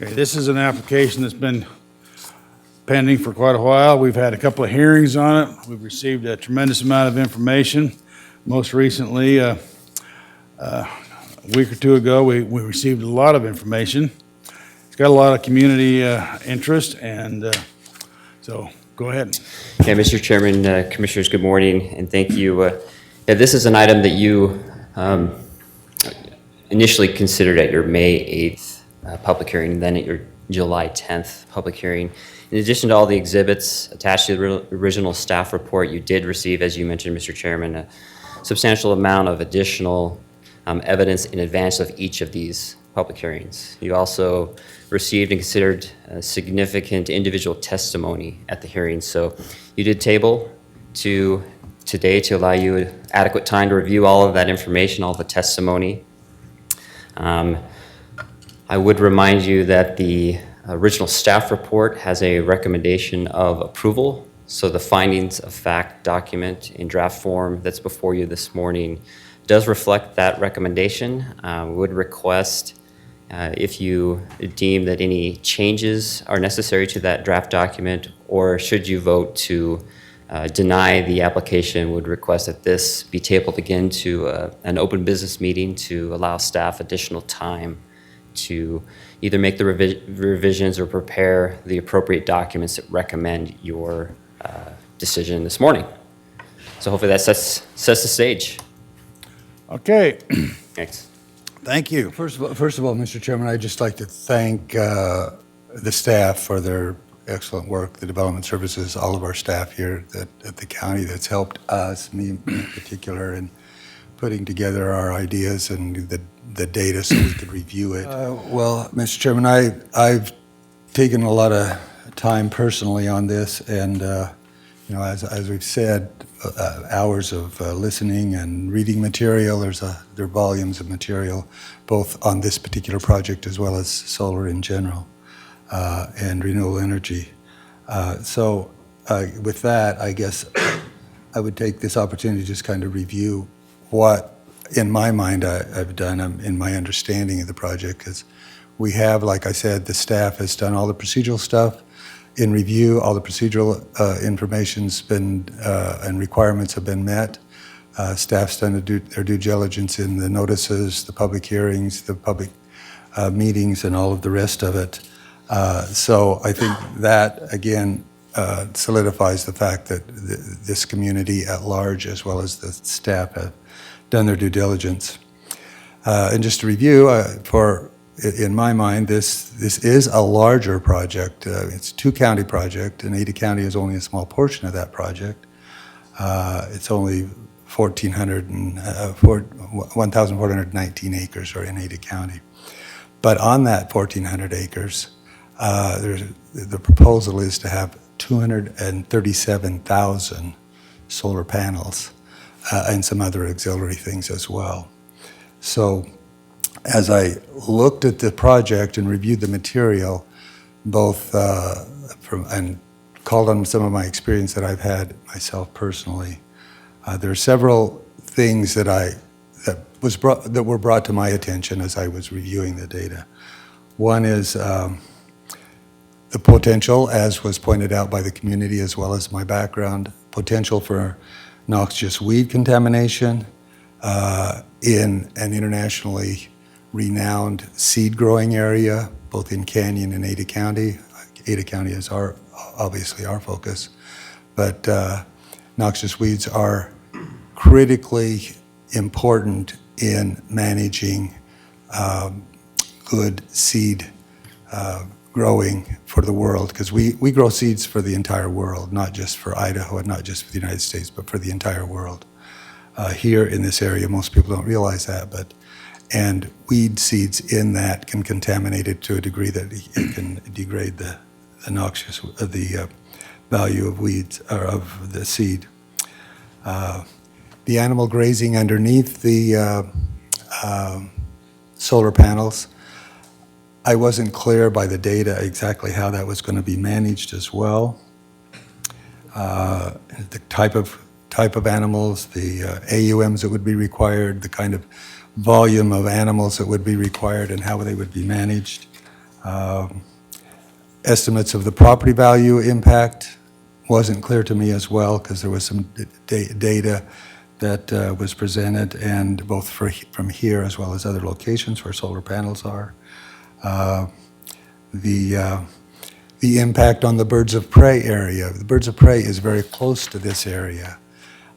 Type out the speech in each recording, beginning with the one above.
Okay, this is an application that's been pending for quite a while. We've had a couple of hearings on it. We've received a tremendous amount of information. Most recently, a week or two ago, we received a lot of information. It's got a lot of community interest, and so go ahead. Yeah, Mr. Chairman, Commissioners, good morning, and thank you. Yeah, this is an item that you initially considered at your May 8th public hearing, and then at your July 10th public hearing. In addition to all the exhibits attached to the original staff report, you did receive, as you mentioned, Mr. Chairman, a substantial amount of additional evidence in advance of each of these public hearings. You also received and considered significant individual testimony at the hearing. So you did table today to allow you adequate time to review all of that information, all the testimony. I would remind you that the original staff report has a recommendation of approval. So the findings of fact document in draft form that's before you this morning does reflect that recommendation. We would request if you deem that any changes are necessary to that draft document, or should you vote to deny the application, would request that this be tabled again to an open business meeting to allow staff additional time to either make the revisions or prepare the appropriate documents that recommend your decision this morning. So hopefully that sets the stage. Okay, Thanks. thank you. First of all, Mr. Chairman, I'd just like to thank the staff for their excellent work, the development services, all of our staff here at the county that's helped us, me in particular, in putting together our ideas and the data so we could review it. Well, Mr. Chairman, I've taken a lot of time personally on this, and as we've said, hours of listening and reading material. There are volumes of material, both on this particular project as well as solar in general and renewable energy. So with that, I guess I would take this opportunity to just kind of review what, in my mind, I've done in my understanding of the project, because we have, like I said, the staff has done all the procedural stuff in review. All the procedural information's been and requirements have been met. Staff's done their due diligence in the notices, the public hearings, the public meetings, and all of the rest of it. So I think that, again, solidifies the fact that this community at large, as well as the staff, have done their due diligence. And just to review, in my mind, this is a larger project. It's a two-county project, and Ada County is only a small portion of that project. It's only 1,419 acres are in Ada County. But on that 1,400 acres, the proposal is to have 237,000 solar panels and some other auxiliary things as well. So as I looked at the project and reviewed the material, both and called on some of my experience that I've had myself personally, there are several things that were brought to my attention as I was reviewing the data. One is the potential, as was pointed out by the community as well as my background, potential for noxious weed contamination in an internationally renowned seed growing area, both in Canyon and Ada County. Ada County is obviously our focus, but noxious weeds are critically important in managing good seed growing for the world, because we grow seeds for the entire world, not just for Idaho and not just for the United States, but for the entire world. Here in this area, most people don't realize that, and weed seeds in that can contaminate it to a degree that it can degrade the value of weeds or of the seed. The animal grazing underneath the solar panels, I wasn't clear by the data exactly how that was going to be managed as well. The type of animals, the AUMs that would be required, the kind of volume of animals that would be required, and how they would be managed. Estimates of the property value impact wasn't clear to me as well, because there was some data that was presented, and both from here as well as other locations where solar panels are. The impact on the birds of prey area. The birds of prey is very close to this area,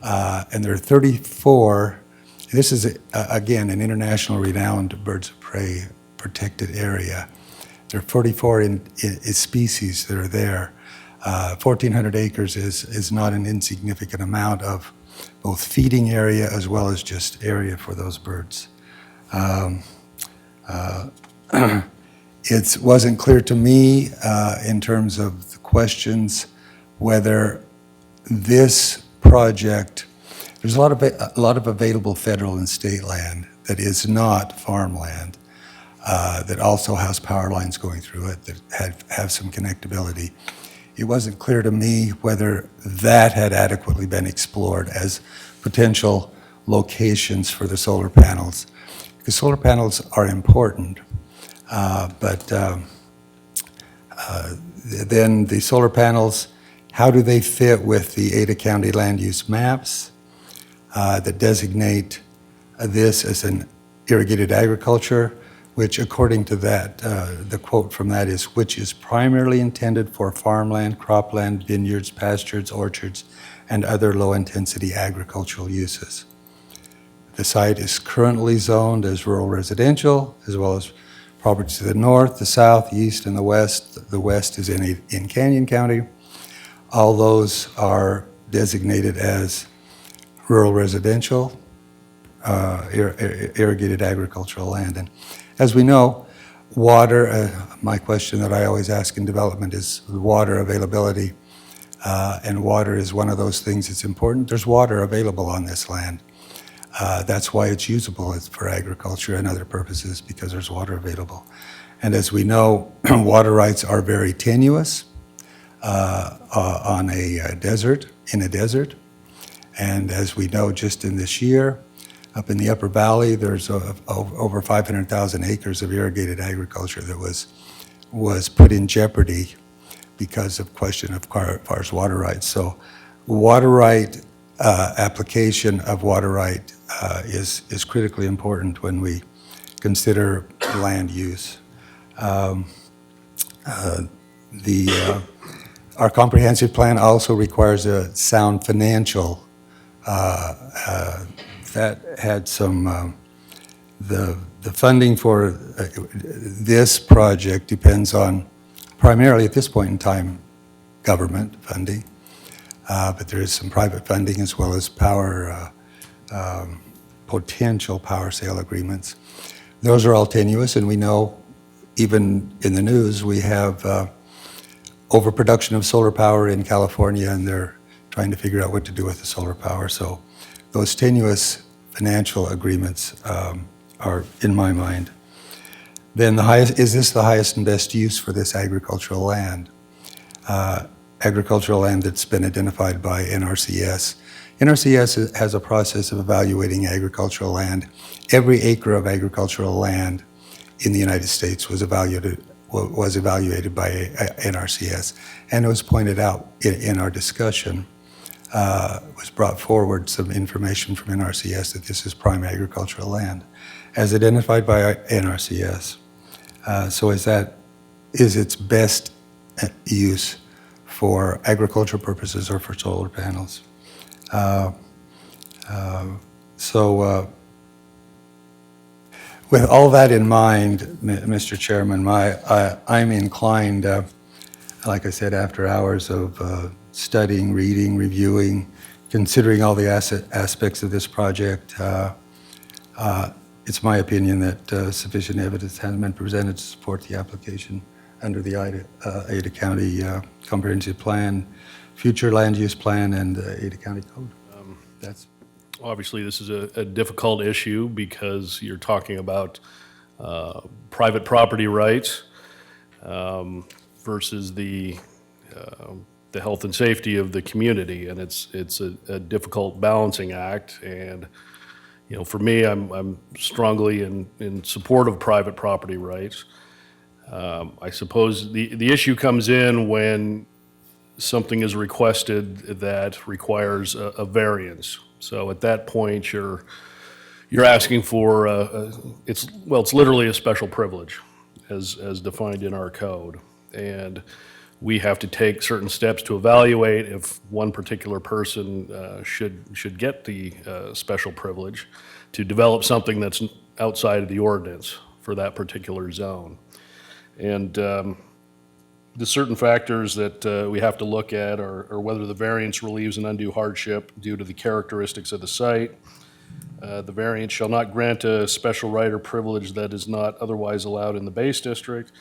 and there are 34. This is, again, an international renowned birds of prey protected area. There are 44 species that are there. 1,400 acres is not an insignificant amount of both feeding area as well as just area for those birds. It wasn't clear to me in terms of the questions whether this project, there's a lot of available federal and state land that is not farmland, that also has power lines going through it that have some connectability. It wasn't clear to me whether that had adequately been explored as potential locations for the solar panels, because solar panels are important. But then the solar panels, how do they fit with the Ada County land use maps that designate this as an irrigated agriculture, which according to that, the quote from that is, which is primarily intended for farmland, cropland, vineyards, pastures, orchards, and other low-intensity agricultural uses. The site is currently zoned as rural residential, as well as property to the north, the south, the east, and the west. The west is in Canyon County. All those are designated as rural residential, irrigated agricultural land. And as we know, water, my question that I always ask in development is water availability. And water is one of those things that's important. There's water available on this land. That's why it's usable for agriculture and other purposes, because there's water available. And as we know, water rights are very tenuous on a desert, in a desert. And as we know, just in this year, up in the Upper Valley, there's over 500,000 acres of irrigated agriculture that was put in jeopardy because of question of far as water rights. So water right, application of water right is critically important when we consider land use. Our comprehensive plan also requires a sound financial. That had some, the funding for this project depends on primarily at this point in time government funding, but there is some private funding as well as power, potential power sale agreements. Those are all tenuous, and we know even in the news we have overproduction of solar power in California, and they're trying to figure out what to do with the solar power. So those tenuous financial agreements are in my mind. Then is this the highest and best use for this agricultural land? Agricultural land that's been identified by NRCS. NRCS has a process of evaluating agricultural land. Every acre of agricultural land in the United States was evaluated by NRCS, and it was pointed out in our discussion, was brought forward some information from NRCS that this is prime agricultural land, as identified by NRCS. So is its best use for agricultural purposes or for solar panels? With all that in mind, Mr. Chairman, I'm inclined, like I said, after hours of studying, reading, reviewing, considering all the aspects of this project, it's my opinion that sufficient evidence has been presented to support the application under the Ada County Comprehensive Plan, Future Land Use Plan, and Ada County Code. Obviously, this is a difficult issue because you're talking about private property rights versus the health and safety of the community, and it's a difficult balancing act. And for me, I'm strongly in support of private property rights. I suppose the issue comes in when something is requested that requires a variance. So at that point, you're asking for, it's literally a special privilege as defined in our code. And we have to take certain steps to evaluate if one particular person should get the special privilege to develop something that's outside of the ordinance for that particular zone. And the certain factors that we have to look at are whether the variance relieves an undue hardship due to the characteristics of the site. The variance shall not grant a special right or privilege that is not otherwise allowed in the base district,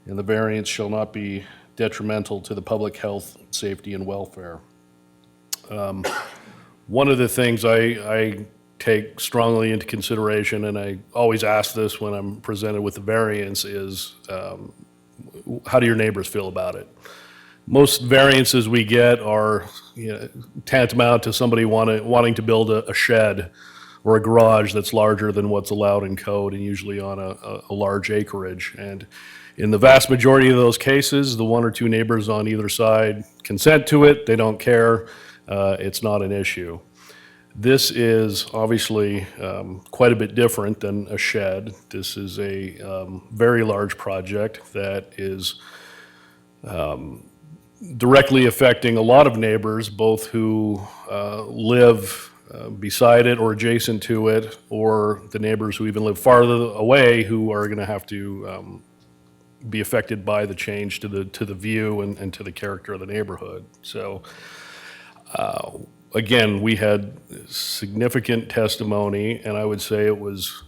and the variance shall not be detrimental to the public health, safety, and welfare. One of the things I take strongly into consideration, and I always ask this when I'm presented with the variance, is how do your neighbors feel about it? Most variances we get are tantamount to somebody wanting to build a shed or a garage that's larger than what's allowed in code, and usually on a large acreage. And in the vast majority of those cases, the one or two neighbors on either side consent to it, they don't care, it's not an issue. This is obviously quite a bit different than a shed. This is a very large project that is directly affecting a lot of neighbors, both who live beside it or adjacent to it, or the neighbors who even live farther away who are going to have to be affected by the change to the view and to the character of the neighborhood. So again, we had significant testimony, and I would say it was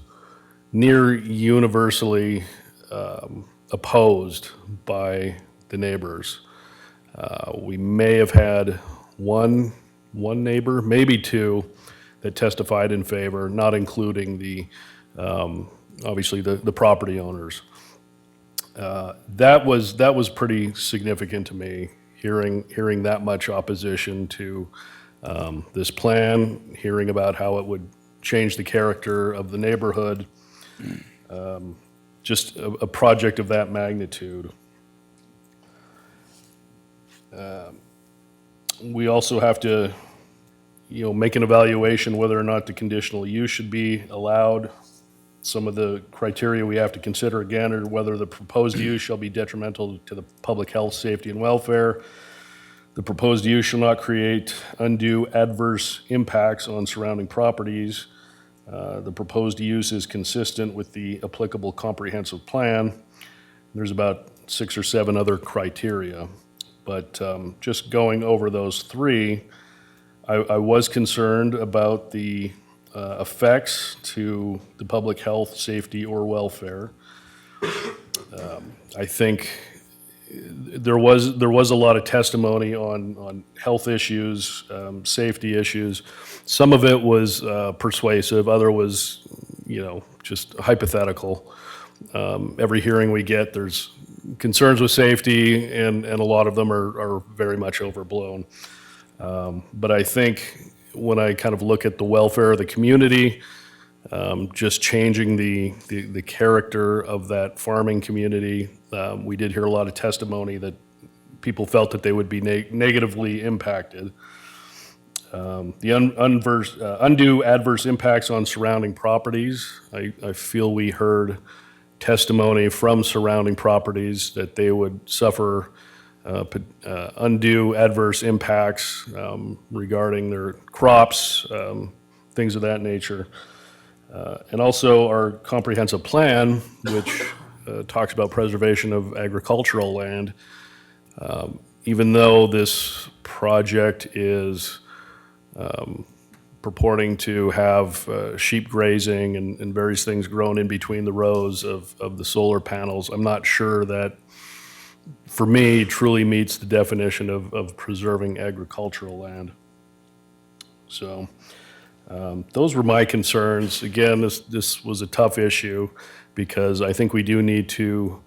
near universally opposed by the neighbors. We may have had one neighbor, maybe two, that testified in favor, not including the obviously the property owners. That was pretty significant to me, hearing that much opposition to this plan, hearing about how it would change the character of the neighborhood, just a project of that magnitude. We also have to, make an evaluation whether or not the conditional use should be allowed. Some of the criteria we have to consider again are whether the proposed use shall be detrimental to the public health, safety, and welfare. The proposed use shall not create undue adverse impacts on surrounding properties. The proposed use is consistent with the applicable comprehensive plan. There's about 6 or 7 other criteria. But just going over those 3, I was concerned about the effects to the public health, safety, or welfare. I think there was a lot of testimony on health issues, safety issues. Some of it was persuasive, other was, just hypothetical. Every hearing we get, there's concerns with safety, and a lot of them are very much overblown. But I think when I kind of look at the welfare of the community, just changing the character of that farming community, we did hear a lot of testimony that people felt that they would be negatively impacted. The undue adverse impacts on surrounding properties, I feel we heard testimony from surrounding properties that they would suffer undue adverse impacts regarding their crops, things of that nature. And also our comprehensive plan, which talks about preservation of agricultural land. Even though this project is purporting to have sheep grazing and various things grown in between the rows of the solar panels, I'm not sure that, for me, truly meets the definition of preserving agricultural land. So those were my concerns. Again, this was a tough issue because I think we do need to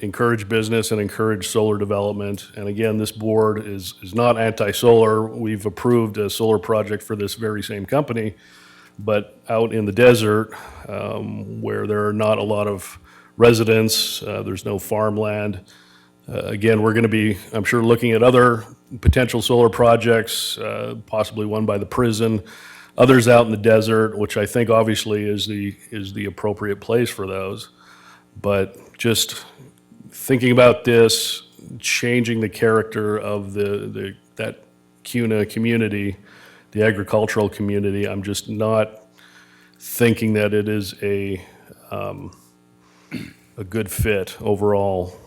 encourage business and encourage solar development. And again, this board is not anti-solar. We've approved a solar project for this very same company, but out in the desert where there are not a lot of residents. There's no farmland. Again, we're going to be, I'm sure, looking at other potential solar projects, possibly one by the prison, others out in the desert, which I think obviously is the appropriate place for those. But just thinking about this, changing the character of that CUNA community, the agricultural community, I'm just not thinking that it is a good fit overall